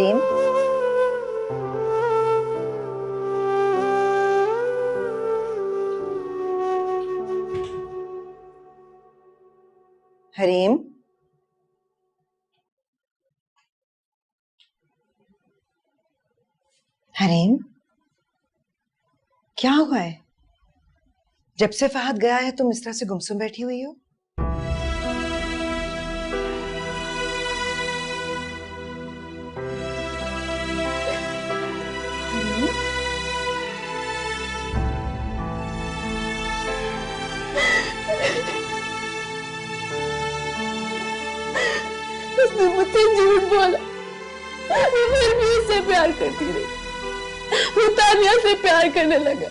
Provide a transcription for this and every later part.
हरीम, हरीम, हरीम, क्या हुआ है? जब से फहद गया है तुम इस तरह से गुमसुम बैठी हुई हो। उसने मुझसे झूठ बोला, वो फिर भी उससे प्यार करती रही। वो तानिया से प्यार करने लगा।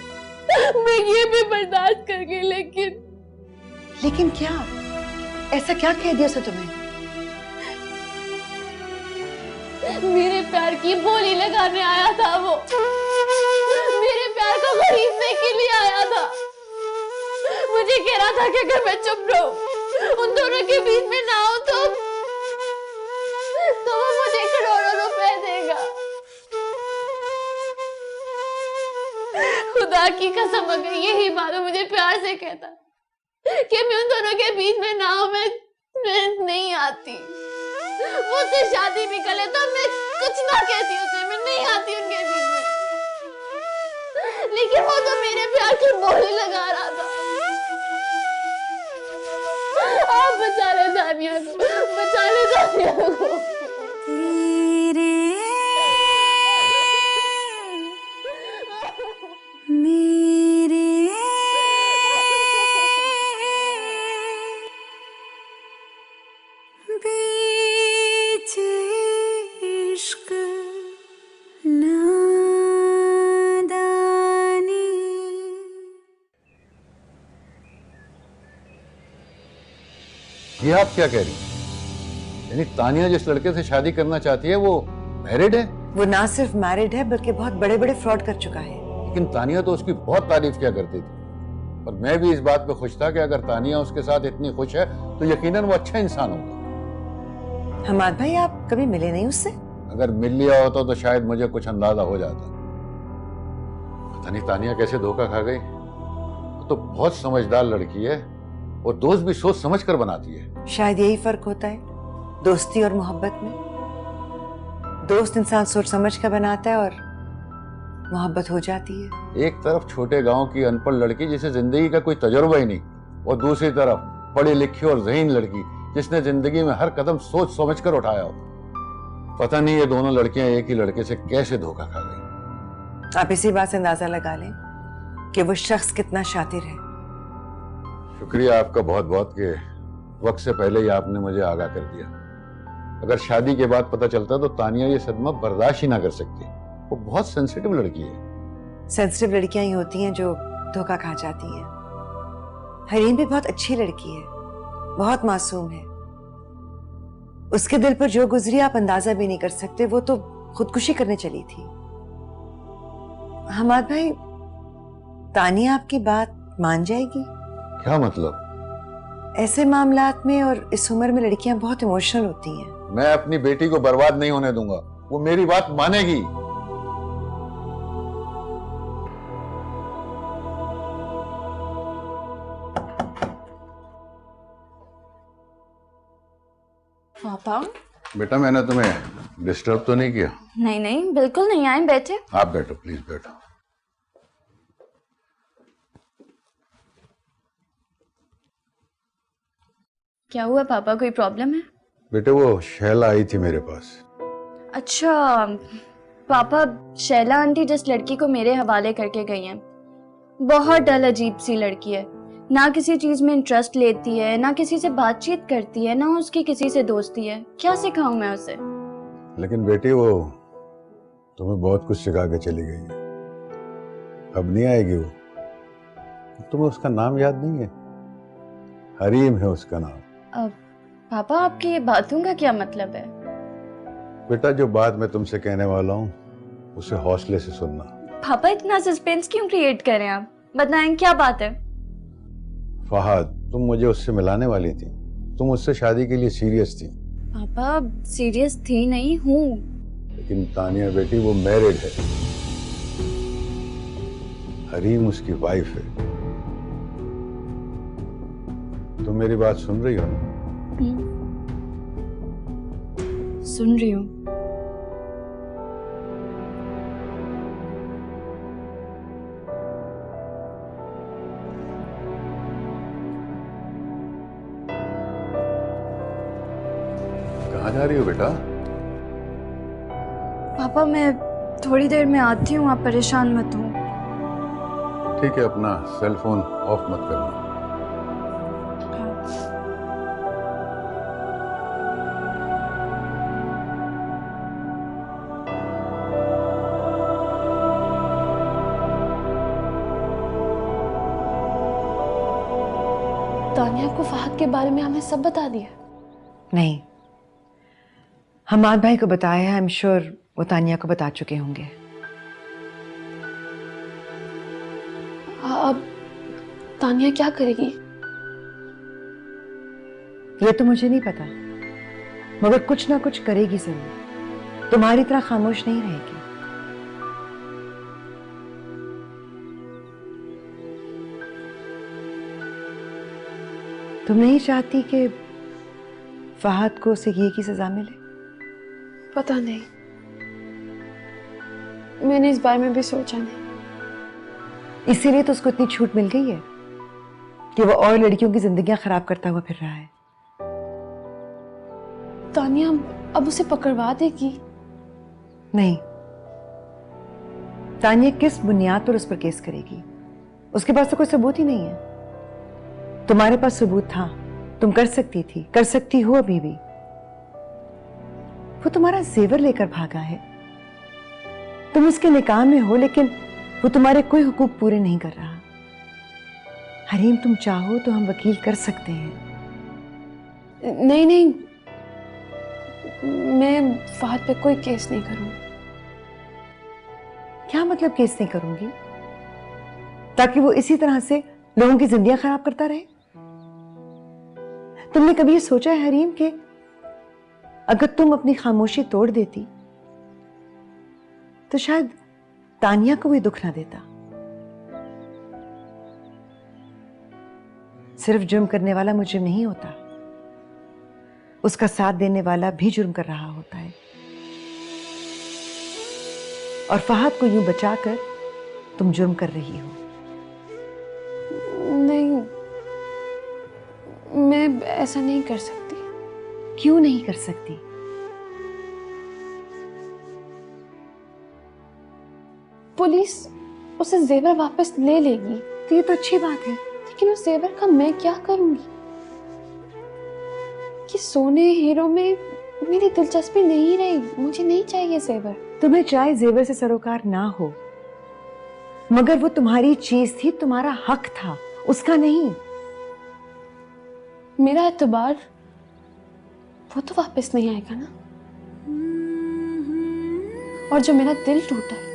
मैं ये भी बर्दाश्त कर गई, लेकिन क्या? ऐसा क्या कह दिया उसने तुम्हें? मेरे प्यार की बोली लगाने आया था वो। मेरे प्यार को खरीदने के लिए आया था। मुझे कह रहा था कि अगर मैं चुप रहूं, उन दोनों के बीच में ना हो तो वो मुझे करोड़ों रुपए देगा। खुदा की कसम, अगर यही बात मुझे प्यार से कहता कि मैं उन दोनों के बीच में ना हूं, मैं नहीं आती। वो उससे शादी भी कर ले तो मैं कुछ ना कहती उसे, मैं नहीं आती उनके बीच में। लेकिन वो तो मेरे प्यार की बोली लगा रहा था। आप बचा ले दानिया को, बचा ले दानिया को। ये आप क्या कह रही हैं? यानी तानिया जिस लड़के से शादी करना चाहती है वो मैरिड है? वो ना सिर्फ मैरिड है बल्कि बहुत बड़े बड़े फ्रॉड कर चुका है। लेकिन तानिया तो उसकी बहुत तारीफ किया करती थी, और मैं भी इस बात पे खुश था कि अगर तानिया उसके साथ इतनी खुश है तो यकीनन वो अच्छा इंसान होगा। हमाद भाई, आप कभी मिले नहीं उससे? अगर मिल लिया होता तो शायद मुझे कुछ अंदाजा हो जाता। पता नहीं तानिया कैसे धोखा खा गई। वो तो बहुत समझदार लड़की है और दोस्त भी सोच समझ कर बनाती है। शायद यही फर्क होता है दोस्ती और मोहब्बत में। दोस्त इंसान सोच समझ कर बनाता है और मोहब्बत हो जाती है। एक तरफ छोटे गांव की अनपढ़ लड़की जिसे जिंदगी का कोई तजुर्बा ही नहीं, और दूसरी तरफ पढ़ी लिखी और ज़हीन लड़की जिसने जिंदगी में हर कदम सोच समझ कर उठाया हो। पता नहीं ये दोनों लड़कियां एक ही लड़के से कैसे धोखा खा गई। आप इसी बात से अंदाजा लगा लें कि वो शख्स कितना शातिर है। शुक्रिया आपका बहुत बहुत कि वक्त से पहले ही आपने मुझे आगाह कर दिया। अगर शादी के बाद पता चलता तो तानिया ये सदमा बर्दाश्त ही ना कर सकती। वो बहुत सेंसिटिव लड़की है। सेंसिटिव लड़कियां ही होती हैं जो धोखा खा जाती हैं। हरीम भी बहुत अच्छी लड़की है, बहुत मासूम है। उसके दिल पर जो गुजरी आप अंदाजा भी नहीं कर सकते। वो तो खुदकुशी करने चली थी। हमाद भाई, तानिया आपकी बात मान जाएगी? क्या मतलब? ऐसे मामलात में और इस उम्र में लड़कियां बहुत इमोशनल होती हैं। मैं अपनी बेटी को बर्बाद नहीं होने दूंगा। वो मेरी बात मानेगी। पापा? बेटा, मैंने तुम्हें डिस्टर्ब तो नहीं किया? नहीं नहीं, बिल्कुल नहीं, आए बैठे। आप बैठो, प्लीज बैठो। क्या हुआ पापा, कोई प्रॉब्लम है? बेटे, वो शैला आई थी मेरे पास। अच्छा पापा, शैला आंटी जिस लड़की को मेरे हवाले करके गई हैं, बहुत डल अजीब सी लड़की है। ना किसी चीज में इंटरेस्ट लेती है, ना किसी से बातचीत करती है, ना उसकी किसी से दोस्ती है। क्या सिखाऊं मैं उसे? लेकिन बेटी, वो तुम्हें बहुत कुछ सिखा के चली गई है। अब नहीं आएगी वो। तुम्हें उसका नाम याद नहीं है? हरीम है उसका नाम। पापा, आपकी ये बातों का क्या मतलब है? बेटा, जो बात मैं तुमसे कहने वाला हूँ उसे हौसले से सुनना। पापा, इतना सस्पेंस क्यों क्रिएट कर रहे हैं आप? बताएं क्या बात है? फहद, तुम मुझे उससे मिलाने वाली थी। तुम उससे शादी के लिए सीरियस थी। पापा, सीरियस थी नहीं हूँ, लेकिन तानिया बेटी वो मैरिड है, हरीम उसकी वाइफ है। तुम मेरी बात सुन रही हो ना? सुन रही हूँ। कहाँ जा रही हो बेटा? पापा मैं थोड़ी देर में आती हूँ, आप परेशान मत हो। ठीक है, अपना सेल फोन ऑफ मत करना। तानिया को फहद के बारे में हमें सब बता दिया? नहीं, हमाद भाई को बताया है। आई एम श्योर वो तानिया को बता चुके होंगे। अब तानिया क्या करेगी? ये तो मुझे नहीं पता, मगर कुछ ना कुछ करेगी जरूर। तुम्हारी तरह खामोश नहीं रहेगी। तुम नहीं चाहती कि फहद को उसे ये की सजा मिले? पता नहीं, मैंने इस बारे में भी सोचा नहीं। इसीलिए तो उसको इतनी छूट मिल गई है कि वो और लड़कियों की जिंदगियां खराब करता हुआ फिर रहा है। तानिया अब उसे पकड़वा देगी? नहीं, तानिया किस बुनियाद पर उस पर केस करेगी? उसके पास तो कोई सबूत ही नहीं है। तुम्हारे पास सबूत था, तुम कर सकती थी, कर सकती हो अभी भी। वो तुम्हारा जेवर लेकर भागा है, तुम उसके निकाह में हो, लेकिन वो तुम्हारे कोई हुकूक पूरे नहीं कर रहा। हरीम, तुम चाहो तो हम वकील कर सकते हैं। नहीं नहीं, मैं फहद पे कोई केस नहीं करूंगी। क्या मतलब केस नहीं करूंगी? ताकि वो इसी तरह से लोगों की जिंदगियां खराब करता रहे? तुमने कभी ये सोचा है हरीम कि अगर तुम अपनी खामोशी तोड़ देती तो शायद तानिया को भी दुख ना देता? सिर्फ जुर्म करने वाला मुजरिम नहीं होता, उसका साथ देने वाला भी जुर्म कर रहा होता है। और फहद को यूं बचाकर तुम जुर्म कर रही हो। नहीं, मैं ऐसा नहीं कर सकती। क्यों नहीं कर सकती? पुलिस उसे जेवर वापस ले लेगी तो ये तो अच्छी बात है। लेकिन उस जेवर का मैं क्या करूंगी? कि सोने हीरो में मेरी दिलचस्पी नहीं रही, मुझे नहीं चाहिए जेवर। तुम्हें चाहे जेवर से सरोकार ना हो, मगर वो तुम्हारी चीज थी, तुम्हारा हक था, उसका नहीं। मेरा एतबार वो तो वापस नहीं आएगा ना। और जो मेरा दिल टूटा है,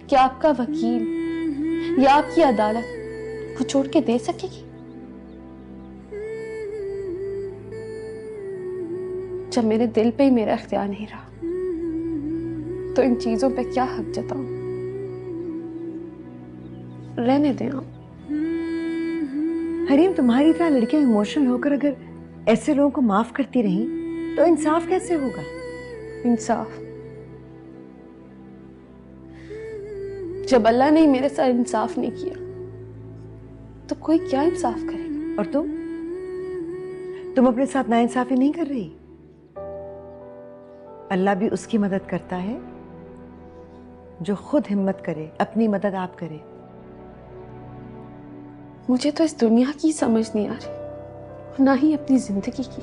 क्या आपका वकील या आपकी अदालत वो छोड़ के दे सकेगी? जब मेरे दिल पे ही मेरा इख्तियार नहीं रहा, तो इन चीजों पे क्या हक जताऊं? रहने दें आप। हरीम, तुम्हारी तरह लड़कियां इमोशनल होकर अगर ऐसे लोगों को माफ करती रहीं तो इंसाफ कैसे होगा? इंसाफ? जब अल्लाह ने मेरे साथ इंसाफ नहीं किया तो कोई क्या इंसाफ करेगा? और तुम अपने साथ नाइंसाफी नहीं कर रही। अल्लाह भी उसकी मदद करता है जो खुद हिम्मत करे, अपनी मदद आप करे। मुझे तो इस दुनिया की समझ नहीं आ रही, ना ही अपनी जिंदगी की।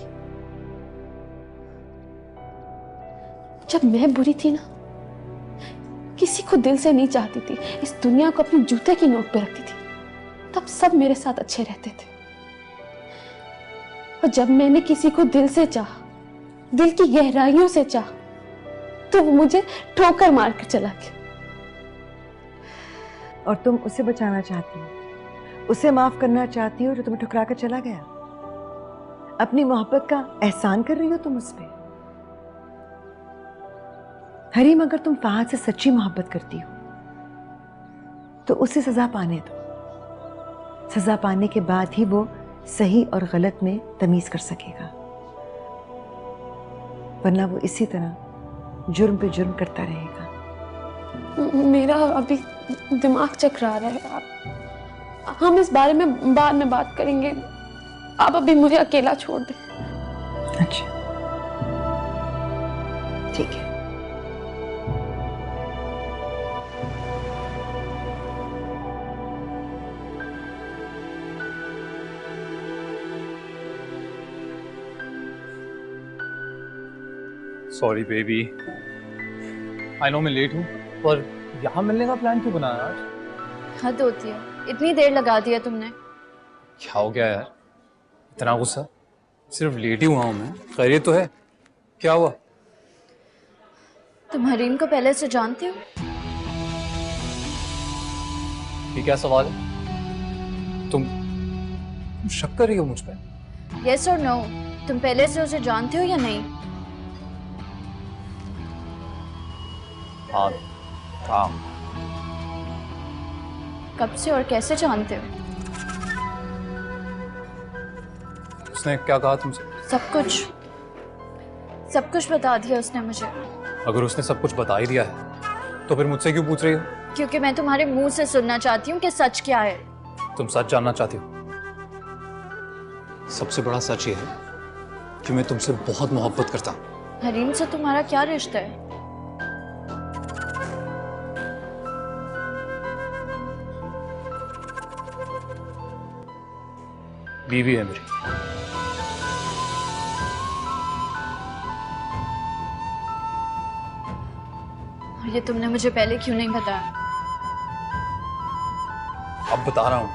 जब मैं बुरी थी ना, किसी को दिल से नहीं चाहती थी, इस दुनिया को अपने जूते की नोक पे रखती थी, तब सब मेरे साथ अच्छे रहते थे। और जब मैंने किसी को दिल से चाहा, दिल की गहराइयों से चाहा, तो वो मुझे ठोकर मार कर चला गया। और तुम उसे बचाना चाहती हो, उसे माफ करना चाहती हो जो तुम्हें ठुकरा कर चला गया। अपनी मोहब्बत का एहसान कर रही हो तुम उस पे। हरीम, अगर तुम फहद से सच्ची मोहब्बत करती हो तो उसे सजा पाने दो। सजा पाने के बाद ही वो सही और गलत में तमीज कर सकेगा, वरना वो इसी तरह जुर्म पे जुर्म करता रहेगा। मेरा अभी दिमाग चकरा रहा है। हम इस बारे में बाद में बात करेंगे। आप अभी मुझे अकेला छोड़ दें। अच्छा, ठीक है। सॉरी बेबी, आई नो मैं लेट हूँ, पर यहाँ मिलने का प्लान क्यों बनाया आज? हद होती है, इतनी देर लगा दिया तुमने। क्या हो गया यार, इतना गुस्सा? सिर्फ लेट ही हुआ हूँ मैं। खैरियत तो है? क्या हुआ? तुम हरीम को पहले से जानते हो? ये क्या सवाल है? तुम शक कर रही हो मुझ पर? यस और नो, तुम पहले से उसे जानते हो या नहीं? हाँ। हाँ। कब से और कैसे जानते हो? उसने क्या कहा तुमसे? सब कुछ बता दिया उसने मुझे। अगर उसने सब कुछ बता ही दिया है तो फिर मुझसे क्यों पूछ रही हो? क्योंकि मैं तुम्हारे मुंह से सुनना चाहती हूँ कि सच क्या है। तुम सच जानना चाहती हो? सबसे बड़ा सच ये है कि मैं तुमसे बहुत मोहब्बत करता हूँ। हरीम से तुम्हारा क्या रिश्ता है? बीवी है मेरी। और ये तुमने मुझे पहले क्यों नहीं बताया? अब बता रहा हूँ।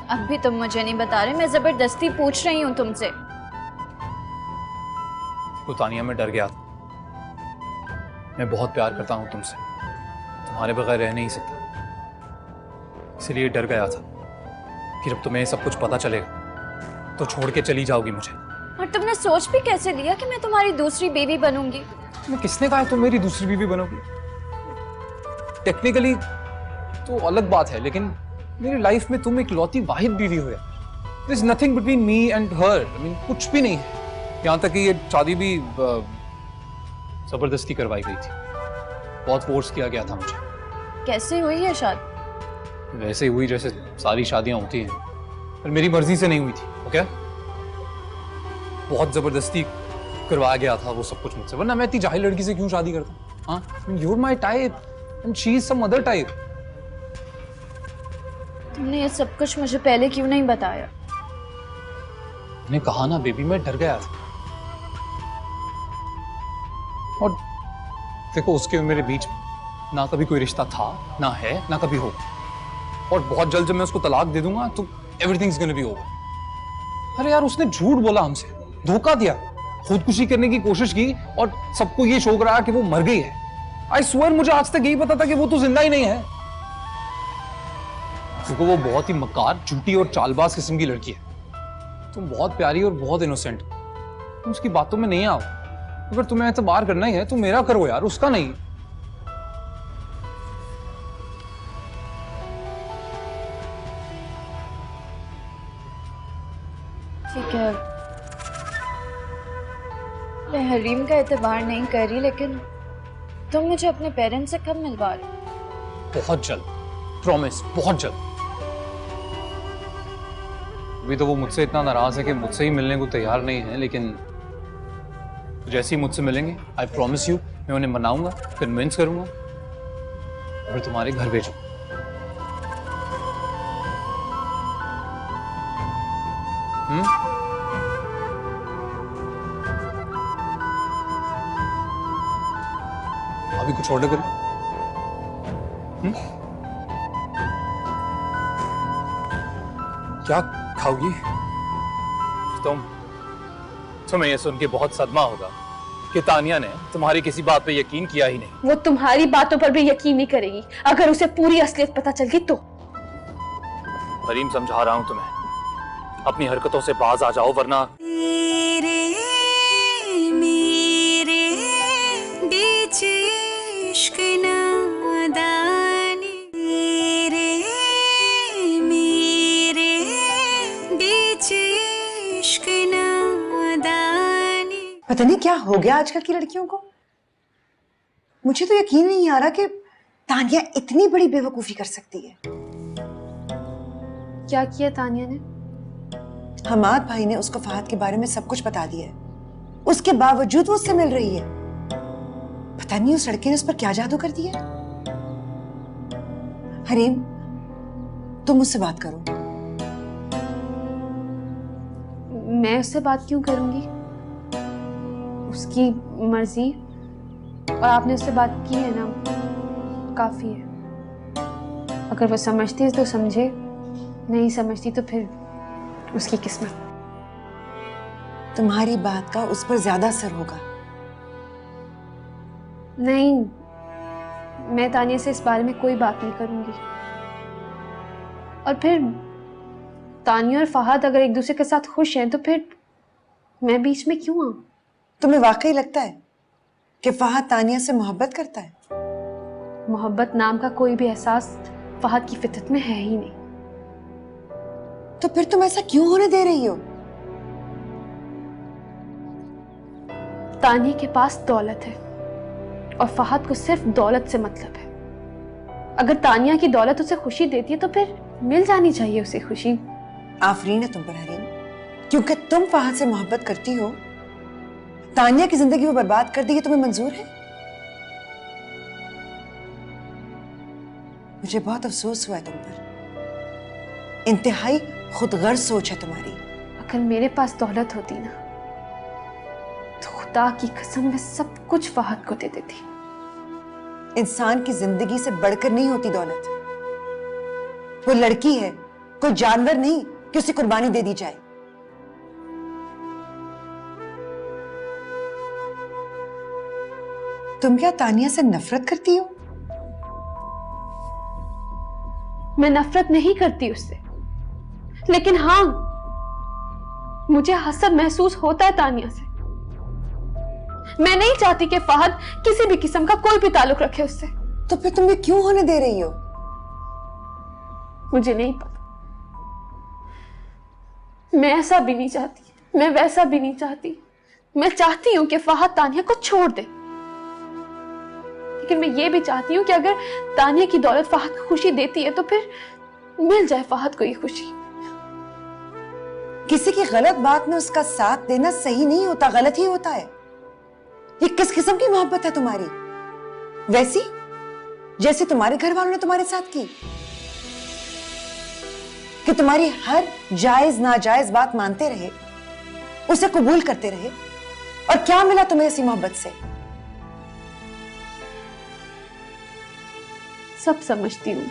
अब भी तुम मुझे नहीं बता रहे, मैं जबरदस्ती पूछ रही हूँ तुमसे। तो तानिया, मैं डर गया था। मैं बहुत प्यार करता हूँ तुमसे, तुम्हारे बगैर रह नहीं सकता, इसलिए डर गया था कि जब तुम्हें सब कुछ पता चलेगा तो छोड़ के चली जाओगी मुझे। और तुमने सोच भी कैसे लिया कि मैं तुम्हारी दूसरी बीवी बनूंगी? मैं किसने कहा तुम मेरी दूसरी बीवी बनोगी? टेक्निकली तो अलग बात है, लेकिन मेरी लाइफ में तुम एक लौती वाहिद बीवी हो यार। There is nothing between me and her. I mean कुछ भी नहीं है। यहाँ तक कि ये शादी भी जबरदस्ती करवाई गई थी, बहुत फोर्स किया गया था मुझे। कैसे हुई है शादी? वैसे हुई जैसे सारी शादियां होती हैं, पर मेरी मर्जी से नहीं हुई थी। ओके, बहुत जबरदस्ती करवाया गया था वो सब कुछ मुझसे, वरना मैं इतनी जाहिल लड़की से क्यों शादी करता? हाँ, you are my type and she is some other type. तुमने ये सब कुछ मुझे पहले क्यों नहीं बताया? मैंने कहा ना बेबी, मैं डर गया था। और देखो, उसके और मेरे बीच ना कभी कोई रिश्ता था, ना है, ना कभी हो। और बहुत जल्द जब मैं उसको तलाक दे दूंगा तो everything is gonna be over. अरे यार, उसने झूठ बोला हमसे, धोखा दिया, खुदकुशी करने की कोशिश की और सबको ये शौक रहा कि वो मर गई है। आई स्वेयर, मुझे आज तक यही पता था कि वो तो जिंदा ही नहीं है। क्योंकि वो बहुत ही मकार, झूठी और चालबाज किस्म की लड़की है। तुम बहुत प्यारी और बहुत इनोसेंट, तुम उसकी बातों में नहीं आओ। अगर तुम्हें एतबार करना ही है तो मेरा करो यार, उसका नहीं। ठीक है, मैं हरीम का एतबार नहीं कर रही, लेकिन तुम मुझे अपने पेरेंट्स से कब मिलवा रहे हो? बहुत जल्द, प्रॉमिस, बहुत जल्द। अभी तो वो मुझसे इतना नाराज है कि मुझसे ही मिलने को तैयार नहीं है, लेकिन जैसे ही मुझसे मिलेंगे, आई प्रॉमिस यू, मैं उन्हें मनाऊंगा, कन्विंस करूंगा और तुम्हारे घर भेजूंगा। अभी कुछ ऑर्डर करें? क्या खाओगी? तुम्हें यह सुन के बहुत सदमा होगा कि तानिया ने तुम्हारी किसी बात पे यकीन किया ही नहीं। वो तुम्हारी बातों पर भी यकीन नहीं करेगी अगर उसे पूरी असलियत पता चल गई तो। हरीम, समझा रहा हूं तुम्हें, अपनी हरकतों से बाज आ जाओ, वरना पता नहीं क्या हो गया आजकल की लड़कियों को। मुझे तो यकीन नहीं आ रहा कि तानिया इतनी बड़ी बेवकूफी कर सकती है। क्या किया तानिया ने? हमाद भाई ने उसको फहद के बारे में सब कुछ बता दिया है, उसके बावजूद वो उससे मिल रही है। पता नहीं उस लड़के ने उस पर क्या जादू कर दिया। हरीम, तुम मुझसे बात करो। मैं उससे बात क्यों करूंगी? उसकी मर्जी। और आपने उससे बात की है ना, काफी है। अगर वो समझती है तो समझे, नहीं समझती तो फिर उसकी किस्मत। तुम्हारी बात का उस पर ज्यादा असर होगा। नहीं, मैं तानिया से इस बारे में कोई बात नहीं करूंगी। और फिर तानिया और फहद अगर एक दूसरे के साथ खुश हैं तो फिर मैं बीच में क्यों आऊं? तुम्हें वाकई लगता है कि फहद तानिया से मोहब्बत करता है? मोहब्बत नाम का कोई भी एहसास फहद की फितरत में है ही नहीं। तो फिर तुम ऐसा क्यों होने दे रही हो? तानिया के पास दौलत है और फहद को सिर्फ दौलत से मतलब है। अगर तानिया की दौलत उसे खुशी देती है तो फिर मिल जानी चाहिए उसे खुशी। आफरीन है तुम पर हरीम, क्योंकि तुम फहद से मोहब्बत करती हो। तानिया की जिंदगी वो बर्बाद कर दी, ये तुम्हें मंजूर है? मुझे बहुत अफसोस हुआ है तुम पर। इंतहाई खुदगर्ज सोच है तुम्हारी। अगर मेरे पास दौलत होती ना तो खुदा की कसम मैं सब कुछ फहद को दे देती। इंसान की जिंदगी से बढ़कर नहीं होती दौलत। वो लड़की है, कोई जानवर नहीं कि उसे कुर्बानी दे दी जाए। तुम क्या तानिया से नफरत करती हो? मैं नफरत नहीं करती उससे, लेकिन हाँ, मुझे हसद महसूस होता है तानिया से। मैं नहीं चाहती कि फहद किसी भी किस्म का कोई भी ताल्लुक रखे उससे। तो फिर तुम ये क्यों होने दे रही हो? मुझे नहीं पता। मैं ऐसा भी नहीं चाहती, मैं वैसा भी नहीं चाहती। मैं चाहती हूं कि फहद तानिया को छोड़ दे, लेकिन मैं ये भी चाहती हूं कि अगर तानिया की दौलत फहद को खुशी देती है तो फिर मिल जाए फहद को ये खुशी। किसी की गलत बात में उसका साथ देना सही नहीं होता, गलत ही होता है। ये किस किस्म की मोहब्बत है तुम्हारी? वैसी जैसे तुम्हारे घर वालों ने तुम्हारे साथ की, कि तुम्हारी हर जायज नाजायज बात मानते रहे, उसे कबूल करते रहे। और क्या मिला तुम्हें ऐसी मोहब्बत से? सब समझती हूं,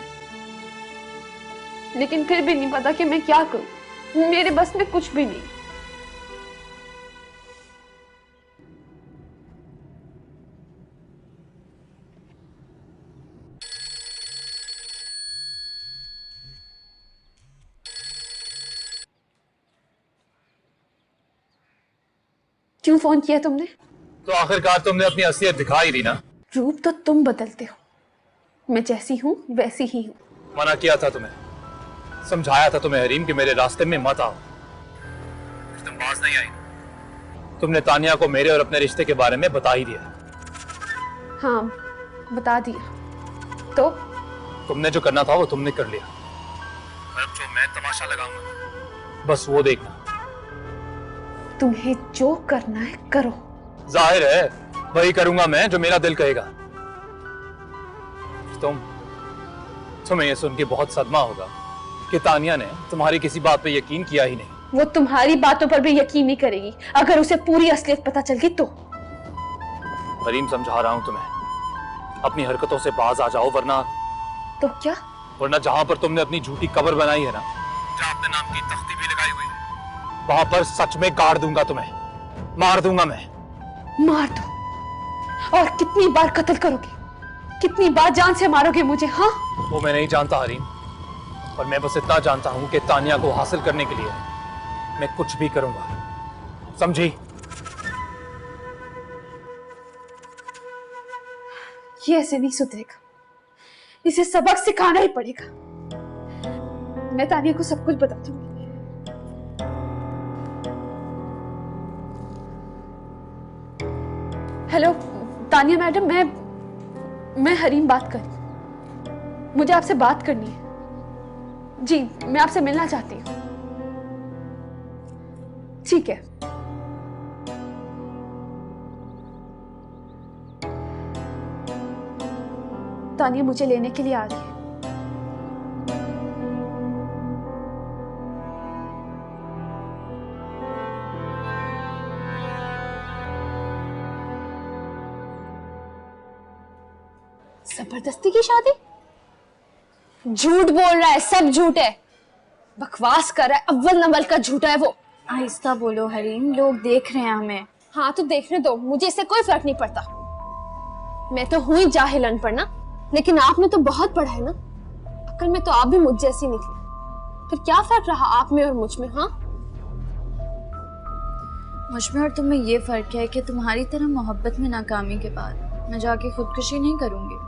लेकिन फिर भी नहीं पता कि मैं क्या करूं। मेरे बस में कुछ भी नहीं। क्यों फोन किया तुमने? तो आखिरकार तुमने अपनी असलियत दिखा ही दी ना। रूप तो तुम बदलते हो, मैं जैसी हूं वैसी ही हूं। मना किया था तुम्हें, समझाया था तुम्हें हरीम कि मेरे रास्ते में मत आओ, तुम पास नहीं आई। तुमने तानिया को मेरे और अपने रिश्ते के बारे में बता ही दिया। हाँ, बता दिया। तो तुमने जो करना था वो तुमने कर लिया। अब जो मैं तमाशा लगाऊंगा बस वो देखना। तुम्हें जो करना है करो। जाहिर है वही करूंगा मैं जो मेरा दिल कहेगा। तुम्हें ये सुन के बहुत सदमा होगा कि तानिया ने तुम्हारी किसी बात पे यकीन किया ही नहीं। वो तुम्हारी बातों पर भी यकीन नहीं करेगी अगर उसे पूरी असलियत पता चल गई तो। हरीम, समझा रहा हूं तुम्हें, अपनी हरकतों से बाज आ जाओ, वरना तो क्या? वरना जहां पर तुमने अपनी झूठी कब्र बनाई है ना, जहां अपने नाम की तख्ती भी लगाई हुई है, वहां पर सच में गाड़ दूंगा तुम्हें, मार दूंगा मैं। मार दो। और कितनी बार कत्ल करोगे? कितनी बार जान से मारोगे मुझे? हाँ, वो मैं नहीं जानता हरीम, पर मैं बस इतना जानता हूं कि तानिया को हासिल करने के लिए मैं कुछ भी करूंगा, समझी? ये ऐसे नहीं सुधरेगा, इसे सबक सिखाना ही पड़ेगा। मैं तानिया को सब कुछ बता दूंगी। हेलो तानिया मैडम, मैं हरीम बात कर रही हूँ। मुझे आपसे बात करनी है। जी, मैं आपसे मिलना चाहती हूँ। ठीक है। तानिया मुझे लेने के लिए आ रही है। जबरदस्ती की शादी? झूठ बोल रहा है, सब झूठ है। बकवास कर रहा है, अव्वल नंबर का झूठा है वो। आहिस्ता बोलो हरीम, लोग देख रहे हैं हमें। हाँ तो देखने दो, मुझे इससे कोई फर्क नहीं पड़ता। मैं तो हुई जाहिल अनपढ़ ना, लेकिन आपने तो बहुत पढ़ा है ना। अक्ल में तो आप भी मुझ जैसी निकली। फिर क्या फर्क रहा आप में और मुझ में? हाँ, मुझ में और तुम में ये फर्क है कि तुम्हारी तरह मोहब्बत में नाकामी के बाद मैं जाके खुदकुशी नहीं करूंगी।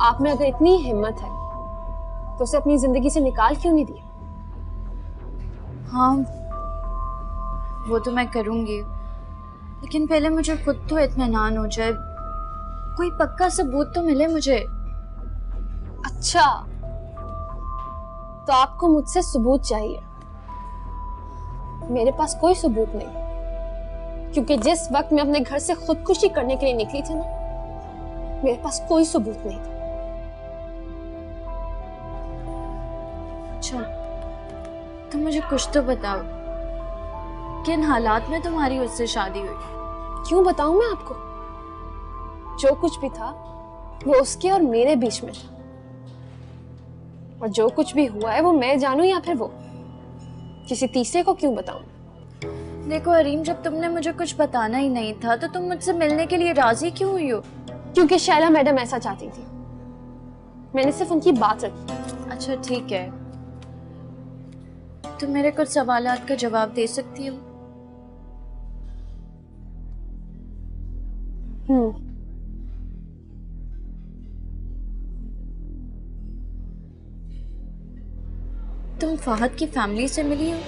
आप में अगर इतनी हिम्मत है तो उसे अपनी जिंदगी से निकाल क्यों नहीं दिया? हाँ, वो तो मैं करूंगी, लेकिन पहले मुझे खुद तो इत्मीनान हो जाए, कोई पक्का सबूत तो मिले मुझे। अच्छा, तो आपको मुझसे सबूत चाहिए। मेरे पास कोई सबूत नहीं, क्योंकि जिस वक्त मैं अपने घर से खुदकुशी करने के लिए निकली थी ना, मेरे पास कोई सबूत नहीं था। अच्छा, तुम मुझे कुछ तो बताओ, किन हालात में तुम्हारी उससे शादी हुई? क्यों बताऊं मैं आपको? जो कुछ भी था वो उसके और मेरे बीच में था, और जो कुछ भी हुआ है वो मैं जानूं या फिर वो, किसी तीसरे को क्यों बताऊं? देखो हरीम, जब तुमने मुझे कुछ बताना ही नहीं था तो तुम मुझसे मिलने के लिए राजी क्यों हुई हो? क्योंकि शैला मैडम ऐसा चाहती थी। मैंने सिर्फ उनकी बात रखी। अच्छा ठीक है, तुम मेरे कुछ सवालात का जवाब दे सकती हो? तुम फहद की फैमिली से मिली हो?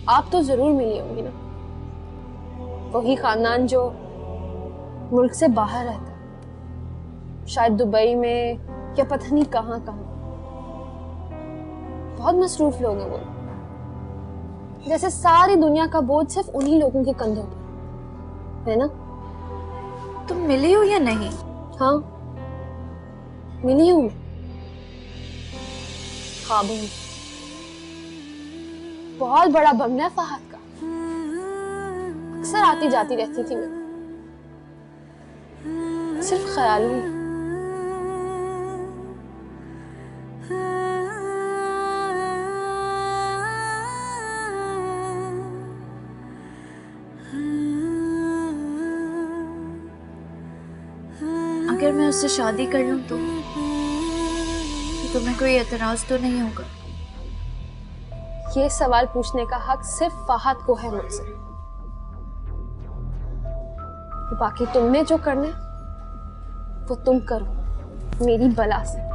आप तो जरूर मिली होंगी ना। वही खानदान जो मुल्क से बाहर रहता है, शायद दुबई में या पता नहीं कहां कहां। बहुत मसरूफ लोग हैं वो, जैसे सारी दुनिया का बोझ सिर्फ उन्हीं लोगों के कंधों पर है ना। तुम मिली हो या नहीं? हाँ, मिली हूं मैं, ख्वाबों में। बहुत बड़ा बंगला है फहद का, अक्सर आती जाती रहती थी मैं, सिर्फ ख्यालों में। अगर मैं उससे शादी कर लूं तो तुम्हें कोई एतराज तो नहीं होगा? ये सवाल पूछने का हक सिर्फ फहद को है मुझसे। बाकी तुमने जो करना है वो तुम करो, मेरी बला से।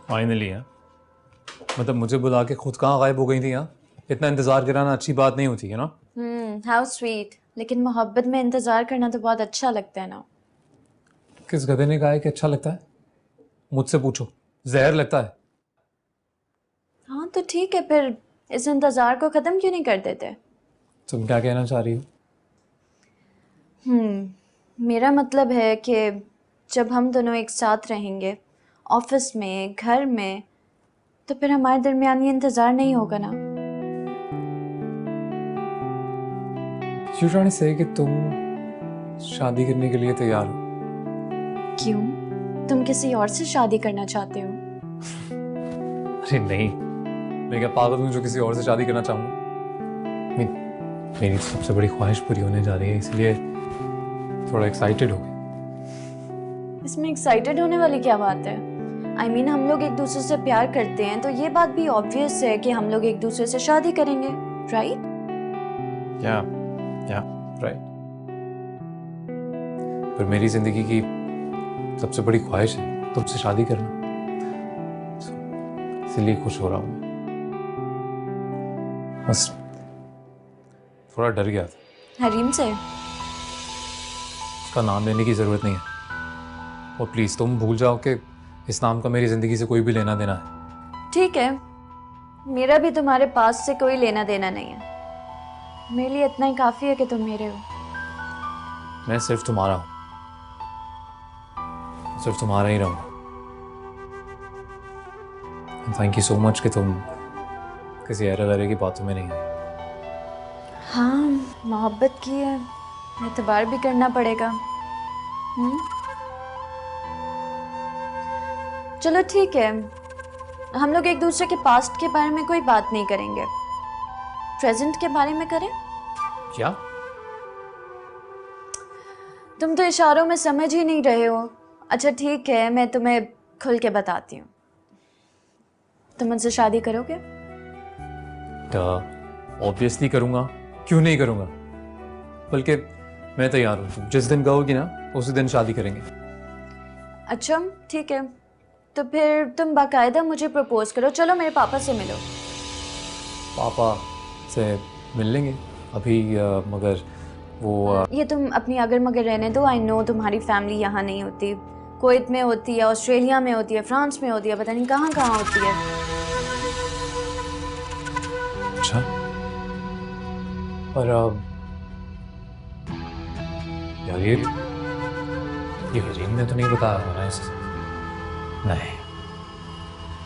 फाइनली है, मतलब मुझे बुला के खुद कहाँ गायब हो गई थी? यहाँ इतना इंतजार कराना अच्छी बात नहीं होती है ना। How sweet. लेकिन मोहब्बत में इंतजार करना तो बहुत अच्छा लगता है ना। किस गधे ने कहा है कि अच्छा लगता है? मुझसे पूछो, जहर लगता है। हाँ तो ठीक है, फिर इस इंतजार को खत्म क्यों नहीं कर देते? तुम क्या कहना चाह रही हो? मेरा मतलब है कि जब हम दोनों एक साथ रहेंगे, ऑफिस में, घर में, तो फिर हमारे दरमियान ये इंतजार नहीं होगा ना। You trying to say कि तुम शादी करने के लिए तैयार हो? क्यों? तुम किसी और से शादी करना चाहते हो? अरे नहीं, मैं क्या पागल हूँ जो किसी और से शादी करना चाहूँगा? मेरी सबसे बड़ी ख्वाहिश पूरी होने जा रही है, इसलिए थोड़ा एक्साइटेड हो गया। इसमें एक्साइटेड होने वाली क्या बात है? I mean, हम लोग एक दूसरे से प्यार करते हैं तो ये बात भी ऑब्वियस है कि हम लोग एक दूसरे से शादी करेंगे, राइट? या राइट। पर मेरी जिंदगी की सबसे बड़ी ख्वाहिश है तुमसे शादी करना, इसलिए खुश हो रहा हूँ। बस थोड़ा डर गया था। हरीम से? उसका नाम लेने की जरूरत नहीं है, और प्लीज तुम भूल जाओ कि इस नाम का मेरी जिंदगी से कोई भी लेना देना है। ठीक है, मेरा भी तुम्हारे पास से कोई लेना देना नहीं है। मेरे लिए इतना ही काफी है कि तुम मेरे हो। मैं सिर्फ तुम्हारा हूं, सिर्फ तुम्हारा ही रहूंगा। थैंक यू सो मच कि तुम किसी अरे वरे की बातों में नहीं आई। हाँ, मोहब्बत की है, एतबार भी करना पड़ेगा। चलो ठीक है, हम लोग एक दूसरे के पास्ट के बारे में कोई बात नहीं करेंगे, प्रेजेंट के बारे में करें? क्या? तुम तो इशारों में समझ ही नहीं रहे हो। अच्छा ठीक है, मैं तुम्हें खुल के बताती हूँ। तुम मुझसे शादी करोगे? ऑब्वियसली करूंगा, क्यों नहीं करूंगा? बल्कि मैं तैयार हूँ, तुम जिस दिन कहोगी ना उसी दिन शादी करेंगे। अच्छा ठीक है, तो फिर तुम बाकायदा मुझे प्रपोज करो। चलो मेरे पापा से मिलो। पापा से मिल लेंगे अभी, मगर वो ये तुम अपनी अगर मगर रहने दो। आई नो तुम्हारी फैमिली यहाँ नहीं होती, कुवैत में होती है, ऑस्ट्रेलिया में होती है, फ्रांस में होती है, पता नहीं कहाँ कहाँ होती है। अच्छा, पर यार ये हरीम ने तो नहीं बताया होना इस। नहीं,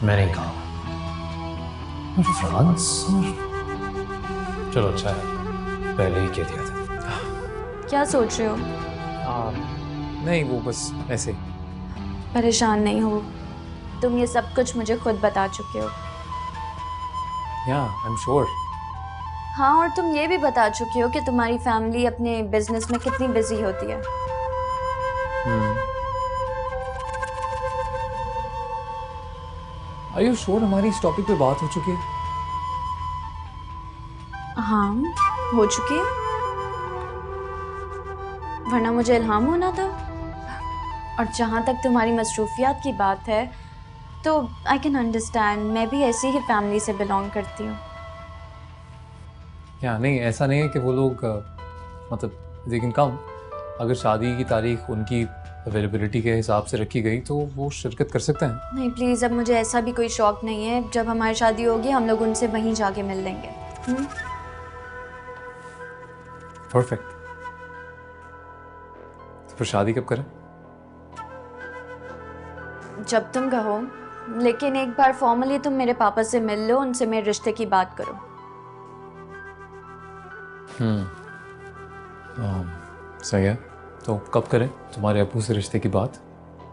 मैं नहीं कहा। फ्रांस? चलो अच्छा है, पहले ही कह दिया था। क्या सोच रहे हो? नहीं, वो बस ऐसे ही। परेशान नहीं हो, तुम ये सब कुछ मुझे खुद बता चुके हो। या आई एम श्योर। हाँ, और तुम ये भी बता चुके हो कि तुम्हारी फैमिली अपने बिजनेस में कितनी बिजी होती है। आर यू श्योर हमारी इस टॉपिक पे बात हो चुकी है? हाँ, हो चुकी है, वरना मुझे इल्हाम होना था। और जहाँ तक तुम्हारी मसरूफियात की बात है तो आई कैन अंडरस्टैंड, मैं भी ऐसी ही फैमिली से बिलोंग करती हूँ। क्या? नहीं, ऐसा नहीं है कि वो लोग मतलब दे कैन कम। अगर शादी की तारीख उनकी अवेलेबिलिटी के हिसाब से रखी गई तो वो शिरकत कर सकते हैं। नहीं प्लीज़, अब मुझे ऐसा भी कोई शौक नहीं है। जब हमारी शादी होगी हम लोग उनसे वहीं जाके मिल लेंगे। परफेक्ट। तो फिर शादी कब करें? जब तुम कहो, लेकिन एक बार फॉर्मली तुम मेरे पापा से मिल लो, उनसे मेरे रिश्ते की बात करो। सही है, तो कब करें तुम्हारे अब्बू से रिश्ते की बात?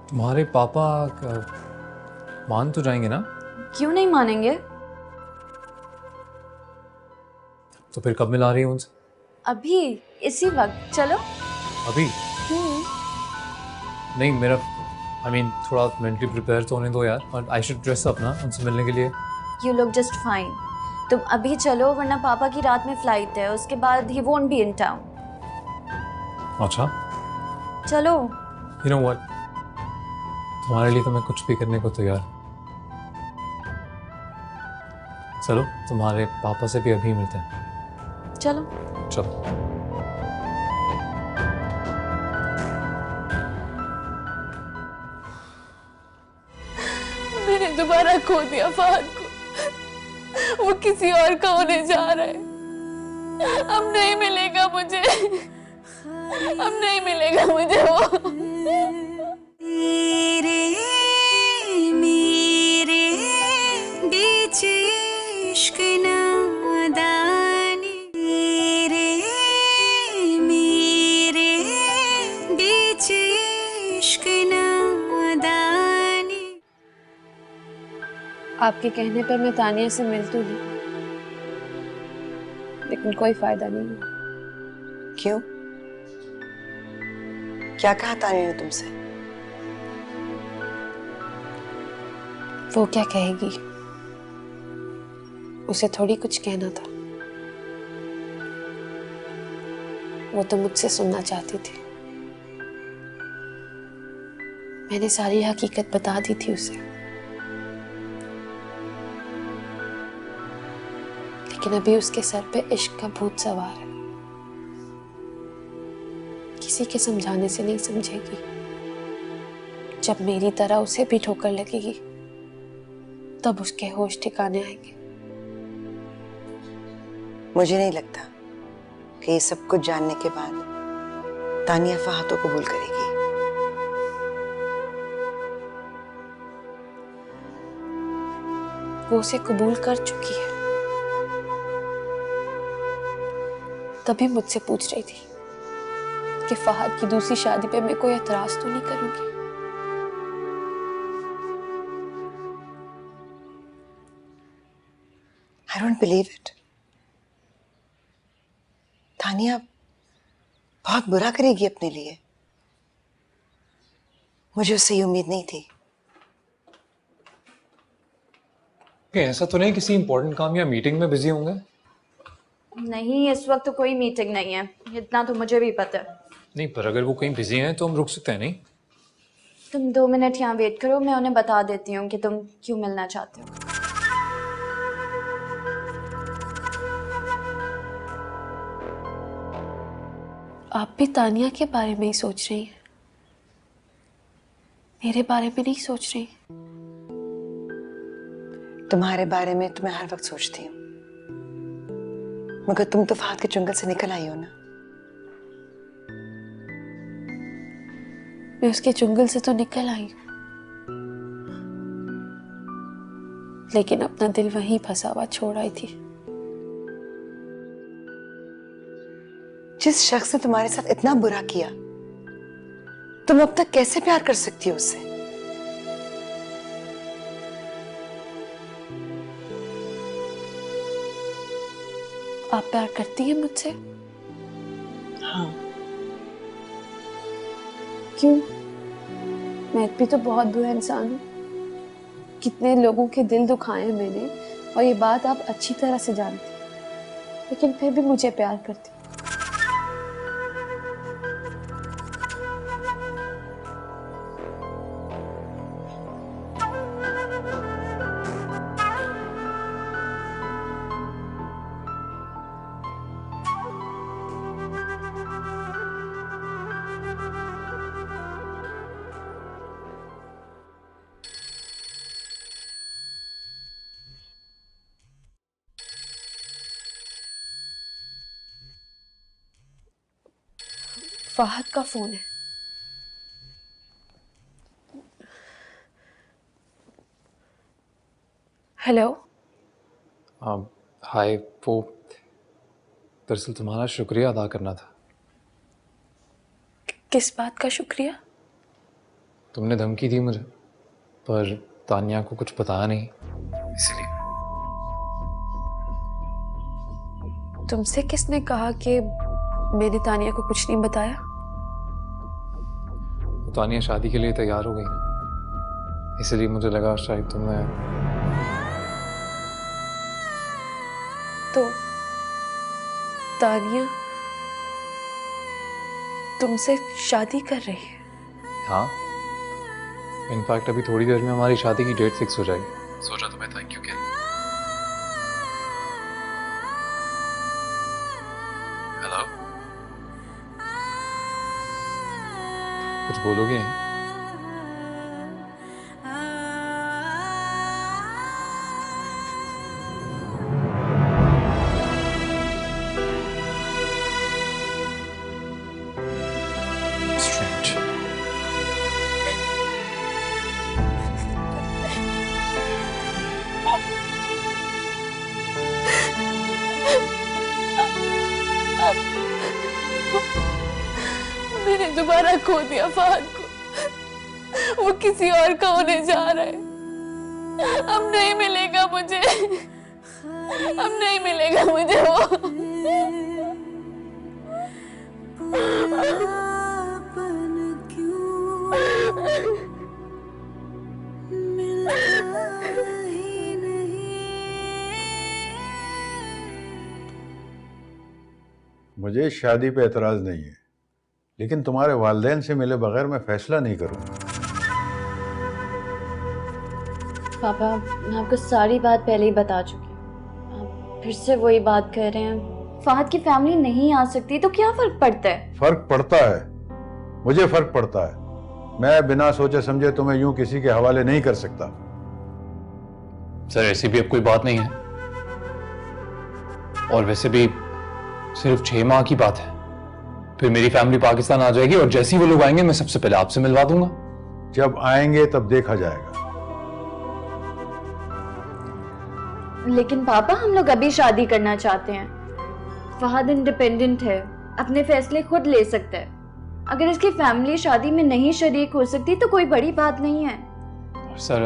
तुम्हारे पापा मान तो जाएंगे ना? क्यों नहीं मानेंगे? तो फिर कब मिला रही है उनसे? अभी, इसी वक्त। चलो अभी? नहीं, मेरा आई मीन थोड़ा मेंटली प्रिपेयर तो होने दो यार, और आई शुड ड्रेस अप ना उनसे मिलने के लिए। You look just fine. तुम अभी चलो, वरना पापा की रात में फ्लाइट है, उसके बाद he won't be in town. अच्छा चलो। यू नो व्हाट, तुम्हारे लिए तो मैं कुछ भी करने को तैयार। चलो, तुम्हारे पापा से भी अभी मिलते हैं। चलो चलो। मैंने दोबारा खो दिया फहद को। वो किसी और का होने जा रहा है। अब नहीं मिलेगा मुझे, अब नहीं मिलेगा मुझे वो। तेरे मेरे बीच इश्क नादानी, तेरे मेरे बीच इश्क नादानी। आपके कहने पर मैं तानिया से मिल तो ली, लेकिन कोई फायदा नहीं हुआ। क्यों? क्या कहा तानिया ने तुमसे? वो क्या कहेगी, उसे थोड़ी कुछ कहना था। वो तो मुझसे सुनना चाहती थी। मैंने सारी हकीकत बता दी थी उसे, लेकिन अभी उसके सर पे इश्क का भूत सवार है। किसी के समझाने से नहीं समझेगी। जब मेरी तरह उसे भी ठोकर लगेगी, तब उसके होश ठिकाने आएंगे। मुझे नहीं लगता कि ये सब कुछ जानने के बाद तानिया फहद को कबूल करेगी। वो उसे कबूल कर चुकी है। तभी मुझसे पूछ रही थी कि फहद की दूसरी शादी पे मैं कोई एतराज तो नहीं करूंगी। I don't believe it. Tania बहुत बुरा करेगी अपने लिए। मुझे उससे ये उम्मीद नहीं थी। ऐसा तो नहीं किसी इंपॉर्टेंट काम या मीटिंग में बिजी होंगे? नहीं, इस वक्त तो कोई मीटिंग नहीं है, इतना तो मुझे भी पता है। नहीं, पर अगर वो कहीं बिजी हैं तो हम रुक सकते हैं नहीं? तुम 2 मिनट यहाँ वेट करो, मैं उन्हें बता देती हूँ कि तुम क्यों मिलना चाहते हो। आप भी तानिया के बारे में ही सोच रही हैं, मेरे बारे में नहीं सोच रही। तुम्हारे बारे में तो मैं हर वक्त सोचती हूँ, मगर तुम तो फहद के चुंगल से निकल आई हो ना। मैं उसके चुंगल से तो निकल आई हूं, लेकिन अपना दिल वहीं फंसा हुआ छोड़ आई थी। जिस शख्स ने तुम्हारे साथ इतना बुरा किया, तुम अब तक कैसे प्यार कर सकती हो उससे? आप प्यार करती हैं मुझसे? हाँ। क्यों? मैं भी तो बहुत बुरा इंसान हूँ। कितने लोगों के दिल दुखाए हैं मैंने, और ये बात आप अच्छी तरह से जानती हैं, लेकिन फिर भी मुझे प्यार करती। फहद का फोन है। हेलो। हाय, वो दरअसल तुम्हारा शुक्रिया अदा करना था। किस बात का शुक्रिया? तुमने धमकी दी मुझे, पर तानिया को कुछ बताया नहीं, इसलिए। तुमसे किसने कहा कि मैंने तानिया को कुछ नहीं बताया? तानिया शादी के लिए तैयार हो गई ना, इसलिए मुझे लगा शायद तुम्हें। तो तानिया तुमसे शादी कर रही है? हाँ, इनफैक्ट अभी थोड़ी देर में हमारी शादी की डेट फिक्स हो जाएगी। सोचा तुम्हें थैंक यू कह। हेलो, कुछ बोलोगे? Strange. मैंने दोबारा खो दिया फहद को। वो किसी और का होने जा रहा है। अब नहीं मिलेगा मुझे, अब नहीं मिलेगा मुझे वो। अपनापन क्यों मिलता ही नहीं। मुझे शादी पे एतराज नहीं है, लेकिन तुम्हारे वालिदैन से मिले बगैर मैं फैसला नहीं करूंगा। पापा मैं आपको सारी बात पहले ही बता चुकी हूँ, आप फिर से वही बात कर रहे हैं। फहद की फैमिली नहीं आ सकती तो क्या फर्क पड़ता है? फर्क पड़ता है, मुझे फर्क पड़ता है। मैं बिना सोचे समझे तुम्हें यूं किसी के हवाले नहीं कर सकता। सर ऐसी भी अब कोई बात नहीं है, और वैसे भी सिर्फ 6 माह की बात है, फिर मेरी फैमिली पाकिस्तान आ जाएगी और जैसे ही वो लोग आएंगे मैं सबसे पहले आपसे मिलवा दूंगा। जब आएंगे तब देखा जाएगा। लेकिन पापा हम लोग अभी शादी करना चाहते हैं। फहद इंडिपेंडेंट है, अपने फैसले खुद ले सकता है। अगर इसकी फैमिली शादी में नहीं शरीक हो सकती तो कोई बड़ी बात नहीं है। सर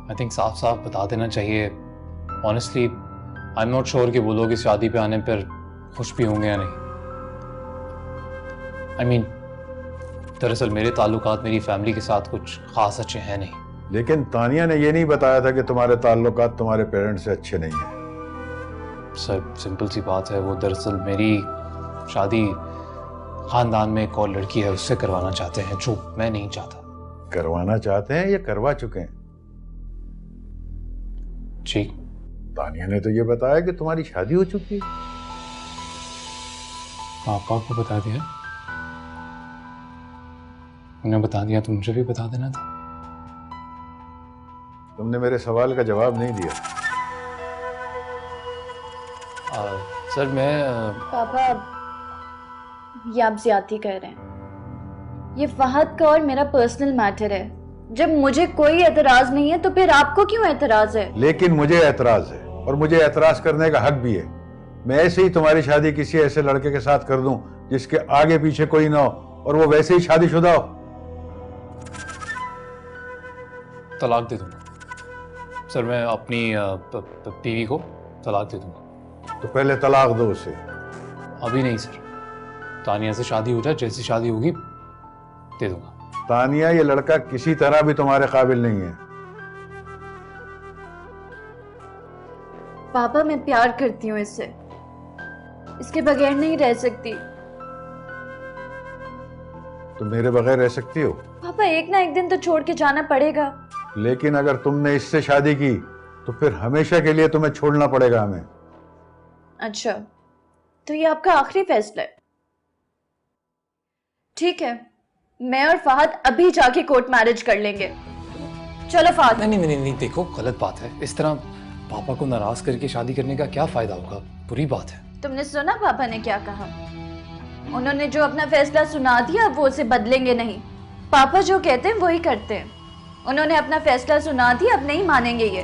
आई थिंक साफ साफ बता देना चाहिए। Honestly I am not sure कि वो लोग इस शादी पे आने पर खुश भी होंगे या नहीं। आई मीन दरअसल मेरे ताल्लुकात मेरी फैमिली के साथ कुछ खास अच्छे हैं नहीं। लेकिन तानिया ने यह नहीं बताया था कि तुम्हारे ताल्लुकात तुम्हारे पेरेंट्स से अच्छे नहीं हैं। सर सिंपल सी बात है, वो दरअसल मेरी शादी खानदान में एक और लड़की है उससे करवाना चाहते हैं, जो मैं नहीं चाहता। करवाना चाहते हैं या करवा चुके हैं? जी तानिया ने तो ये बताया कि तुम्हारी शादी हो चुकी है। पापा को बता दिया? उन्हें बता दिया तो मुझे भी बता देना था। तुमने मेरे सवाल का जवाब नहीं दिया। सर मैं पापा ये आप ज्यादती कर रहे हैं। ये फहद का और मेरा पर्सनल मैटर है। जब मुझे कोई एतराज नहीं है तो फिर आपको क्यों एतराज है? लेकिन मुझे एतराज है, और मुझे एतराज करने का हक भी है। मैं ऐसे ही तुम्हारी शादी किसी ऐसे लड़के के साथ कर दूं जिसके आगे पीछे कोई ना हो और वो वैसे ही शादीशुदा हो। तलाक दे दूंगा सर, मैं अपनी बीवी को तलाक दे दूंगा। तो पहले तलाक दो उसे। अभी नहीं सर, तानिया से शादी हो जाए, जैसी शादी होगी दे दूंगा। तानिया ये लड़का किसी तरह भी तुम्हारे काबिल नहीं है। पापा मैं प्यार करती हूँ इससे, इसके बगैर नहीं रह सकती। तुम मेरे बगैर रह सकती हो, पापा एक ना एक दिन तो छोड़ के जाना पड़ेगा। लेकिन अगर तुमने इससे शादी की तो फिर हमेशा के लिए तुम्हें छोड़ना पड़ेगा हमें। अच्छा तो ये आपका आखिरी फैसला है? ठीक है, मैं और फहद अभी जाके कोर्ट मैरिज कर लेंगे। चलो फहद। नहीं नहीं नहीं नहीं, देखो गलत बात है। इस तरह पापा को नाराज करके शादी करने का क्या फायदा होगा? बुरी बात है। तुमने सुना पापा ने क्या कहा? उन्होंने जो अपना फैसला सुना दिया वो उसे बदलेंगे नहीं। पापा जो कहते हैं वही करते हैं। उन्होंने अपना फैसला सुना दिया, अब नहीं मानेंगे ये।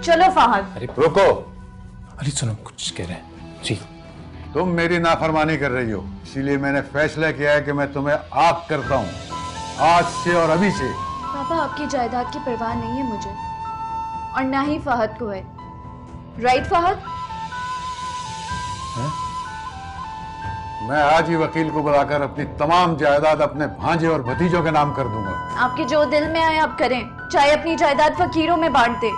चलो फहद। अरे रुको, अरे सुनो, कुछ कह रहे हैं जी। तुम मेरी नाफरमानी कर रही हो, इसीलिए मैंने फैसला किया है कि मैं तुम्हें आग करता हूं, आज से और अभी से। पापा आपकी जायदाद की परवाह नहीं है मुझे, और ना ही फहद को है। राइट फहद? मैं आज ही वकील को बुलाकर अपनी तमाम जायदाद अपने भांजे और भतीजों के नाम कर दूंगा। आपके जो दिल में आए आप करें, चाहे अपनी जायदाद फकीरों में बांट दे।